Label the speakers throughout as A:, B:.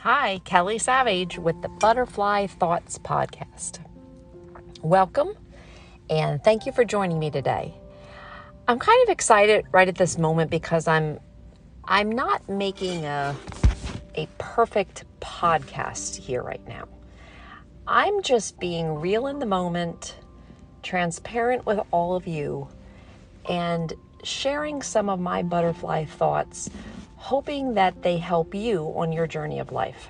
A: Hi, Kelly Savage with the Butterfly Thoughts Podcast. Welcome, and thank you for joining me today. I'm kind of excited right at this moment because I'm not making a perfect podcast here right now. I'm just being real in the moment, transparent with all of you, and sharing some of my butterfly thoughts, hoping that they help you on your journey of life.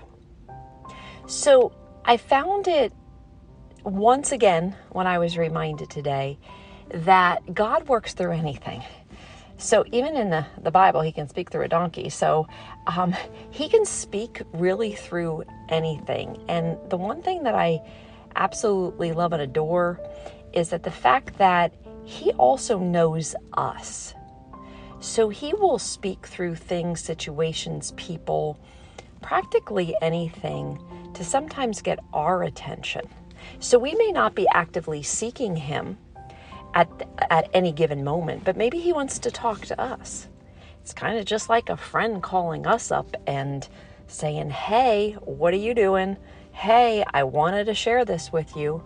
A: So I found it once again when I was reminded today that God works through anything. So even in the Bible, he can speak through a donkey. So he can speak really through anything. And the one thing that I absolutely love and adore is that the fact that he also knows us. So he will speak through things, situations, people, practically anything to sometimes get our attention. So we may not be actively seeking him at any given moment, but maybe he wants to talk to us. It's kind of just like a friend calling us up and saying, hey, what are you doing? Hey, I wanted to share this with you,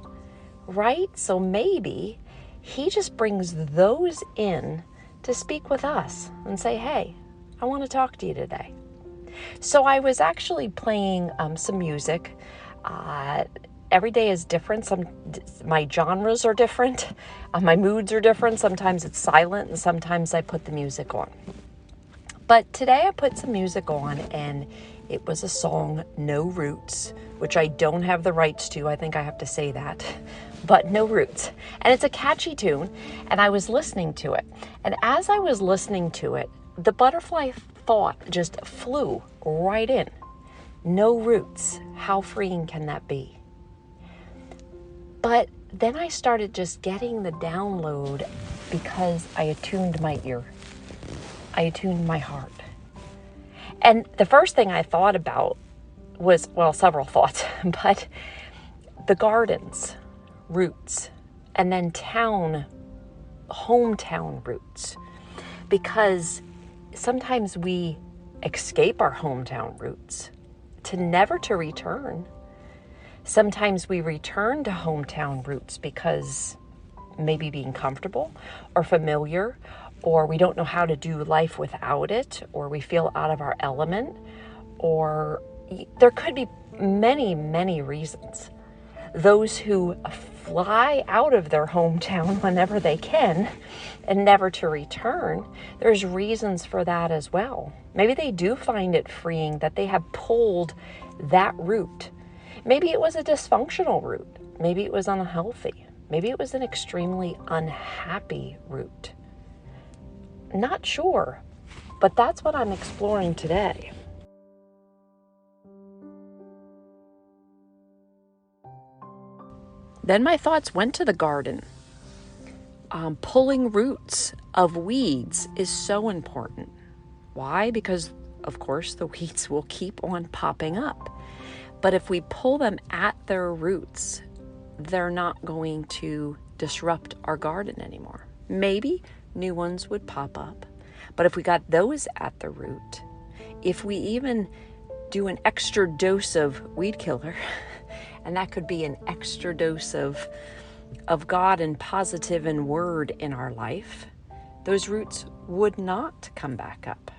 A: right? So maybe he just brings those in to speak with us and say, hey, I want to talk to you today. So I was actually playing some music. Every day is different. My genres are different. My moods are different. Sometimes it's silent and sometimes I put the music on. But today I put some music on and it was a song, No Roots, which I don't have the rights to. I think I have to say that. But No Roots. And it's a catchy tune and I was listening to it. And as I was listening to it, the butterfly thought just flew right in. No roots. How freeing can that be? But then I started just getting the download because I attuned my ear. I attuned my heart. And the first thing I thought about was, well, several thoughts, but the gardens, roots, and then hometown roots. Because sometimes we escape our hometown roots never to return. Sometimes we return to hometown roots because maybe being comfortable or familiar, or we don't know how to do life without it, or we feel out of our element, or there could be many, many reasons. Those who fly out of their hometown whenever they can and never to return, there's reasons for that as well. Maybe they do find it freeing that they have pulled that root. Maybe it was a dysfunctional root. Maybe it was unhealthy. Maybe it was an extremely unhappy root. Not sure, but that's what I'm exploring today. Then my thoughts went to the garden. Pulling roots of weeds is so important. Why? Because, of course, the weeds will keep on popping up. But if we pull them at their roots, they're not going to disrupt our garden anymore. Maybe new ones would pop up. But if we got those at the root, if we even do an extra dose of weed killer, and that could be an extra dose of God and positive and word in our life, those roots would not come back up.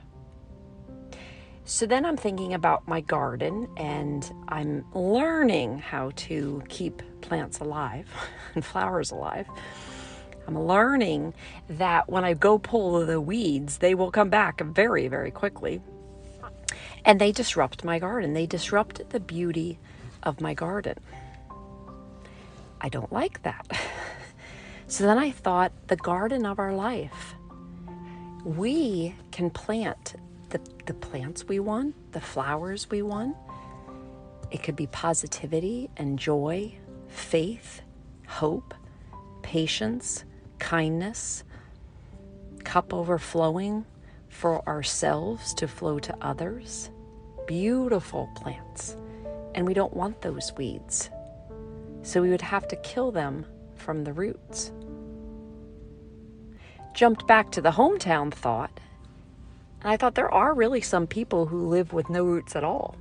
A: So then I'm thinking about my garden and I'm learning how to keep plants alive and flowers alive. I'm learning that when I go pull the weeds, they will come back very, very quickly. And they disrupt my garden. They disrupt the beauty of my garden. I don't like that. So then I thought, the garden of our life. We can plant the plants we want, the flowers we want. It could be positivity and joy, faith, hope, patience, kindness, cup overflowing for ourselves to flow to others. Beautiful plants. And we don't want those weeds. So we would have to kill them from the roots. Jumped back to the hometown thought, and I thought there are really some people who live with no roots at all.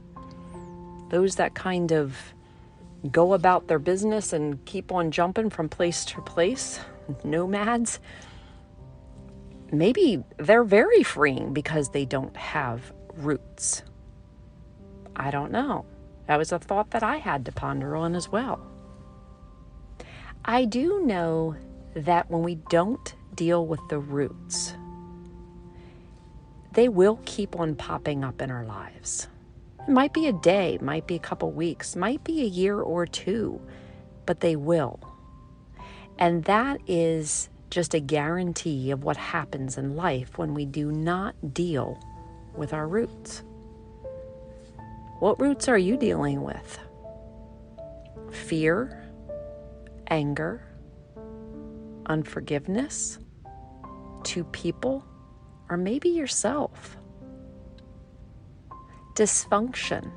A: those that kind of go about their business and keep on jumping from place to place, nomads, maybe they're very freeing because they don't have roots. I don't know. That was a thought that I had to ponder on as well. I do know that when we don't deal with the roots, they will keep on popping up in our lives. It might be a day, might be a couple weeks, might be a year or two, but they will. And that is just a guarantee of what happens in life when we do not deal with our roots. What roots are you dealing with? Fear, anger, unforgiveness to people, or maybe yourself. Dysfunction,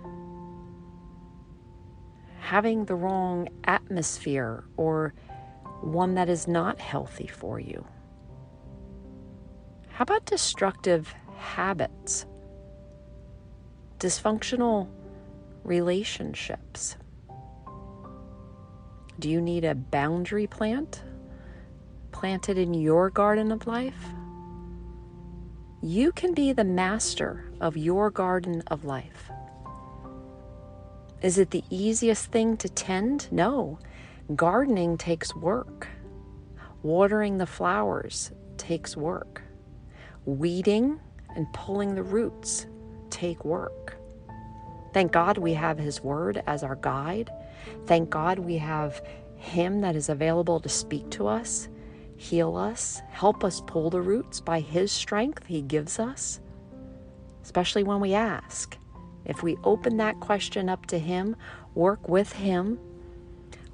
A: having the wrong atmosphere or one that is not healthy for you. How about destructive habits? Dysfunctional relationships? Do you need a boundary planted in your garden of life? You can be the master of your garden of life. Is it the easiest thing to tend? No. Gardening takes work. Watering the flowers takes work. Weeding and pulling the roots take work. Thank God we have His Word as our guide. Thank God we have Him that is available to speak to us, heal us, help us pull the roots by His strength He gives us, especially when we ask. If we open that question up to Him, work with Him,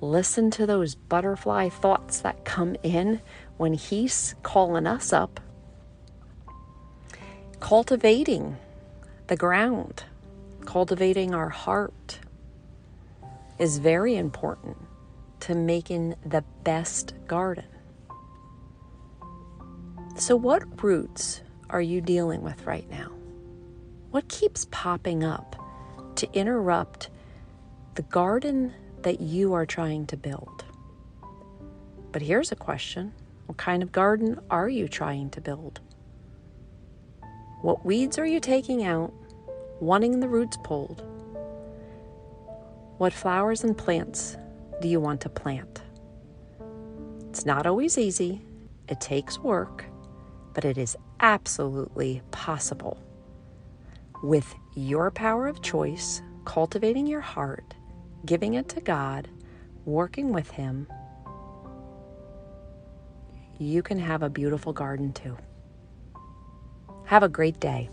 A: listen to those butterfly thoughts that come in when He's calling us up, cultivating the ground, cultivating our heart is very important to making the best garden. So what roots are you dealing with right now? What keeps popping up to interrupt the garden that you are trying to build? But here's a question. What kind of garden are you trying to build? What weeds are you taking out, wanting the roots pulled? What flowers and plants do you want to plant? It's not always easy. It takes work, but it is absolutely possible. With your power of choice, cultivating your heart, giving it to God, working with Him, you can have a beautiful garden too. Have a great day.